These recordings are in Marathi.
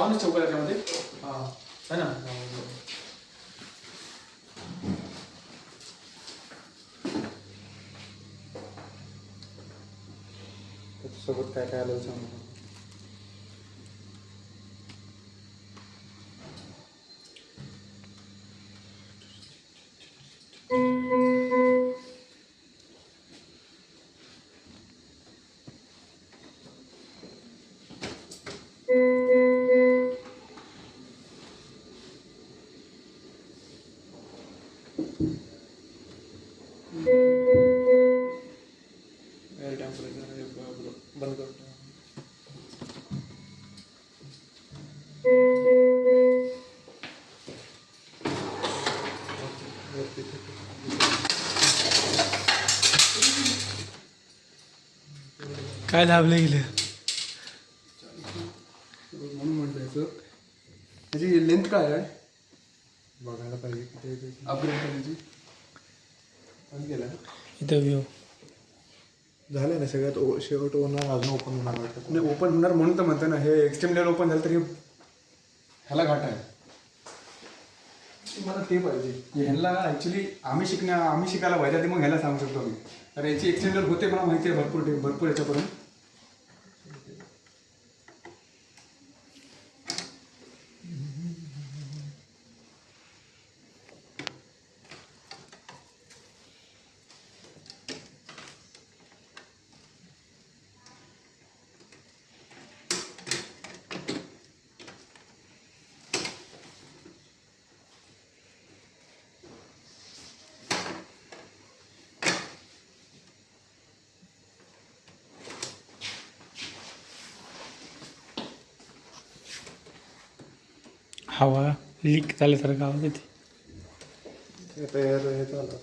लावूनच ठेवू का त्याच्यामध्ये? हां है ना. त्याच्यासोबत काय काय आलं सांग. एअर टेम्परेचर बंद करतो. काय लाभलं गेलं म्हणून म्हटलं याचं त्याची लेंथ काय आहे बघायला पाहिजे किती अपग्रेड करायची. बंद केलं इथं व्ह्यू झालं ना सगळ्यात शेवट होणार अजून ओपन होणार वाटतं. नाही ओपन होणार म्हणून तर म्हणतो ना हे एक्स्ट्रीम लेवल ओपन झालं तर हे ह्याला घाट आहे. मला ते पाहिजे ह्याला ॲक्च्युली आम्ही शिकायला पाहिजे ते मग ह्याला सांगू शकतो मी. तर याची एक्स्ट्रीम लेवल होते मला माहिती आहे भरपूर याच्यापर्यंत. हवा लीक झाल्यासारखं आवाज येते. हे झालं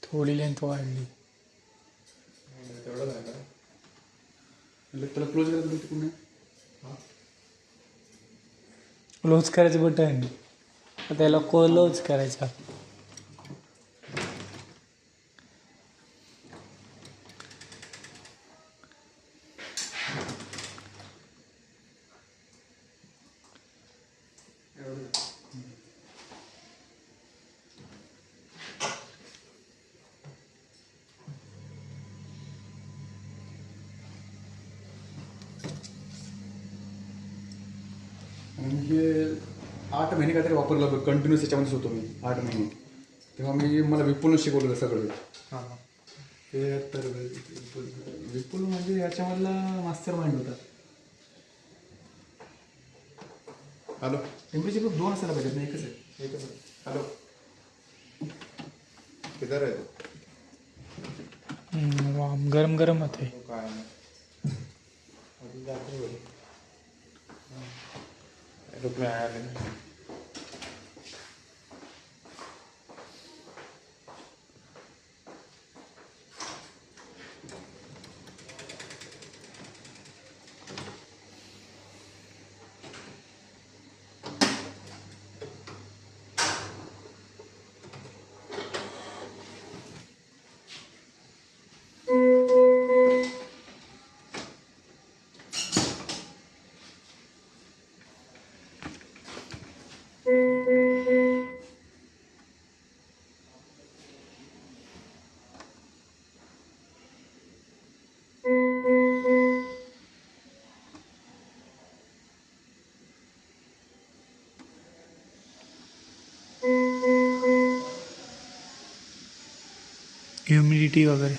थोडी लेंथ वाढली. तेवढं नाही का त्याला क्लोज करायचं तिकडून. क्लोज करायचं बटन त्याला क्लोज करायचा. आणि हे 8 महिने काहीतरी वापरलं कंटिन्यूस याच्यामध्येच होतो मी 8 महिने. तेव्हा मला विपुलनं शिकवलं सगळं. हां ते तर विपुल म्हणजे याच्यामधला मास्टर माइंड होता. हॅलो टेम्परेचर ग्रुप 2 असायला पाहिजेत ना एकच आहे. एकच आहे. हॅलो किधर आहे गरम गरम होते. काय अजून जातो रुक में आया नहीं. ह्युमिडिटी वगैरे.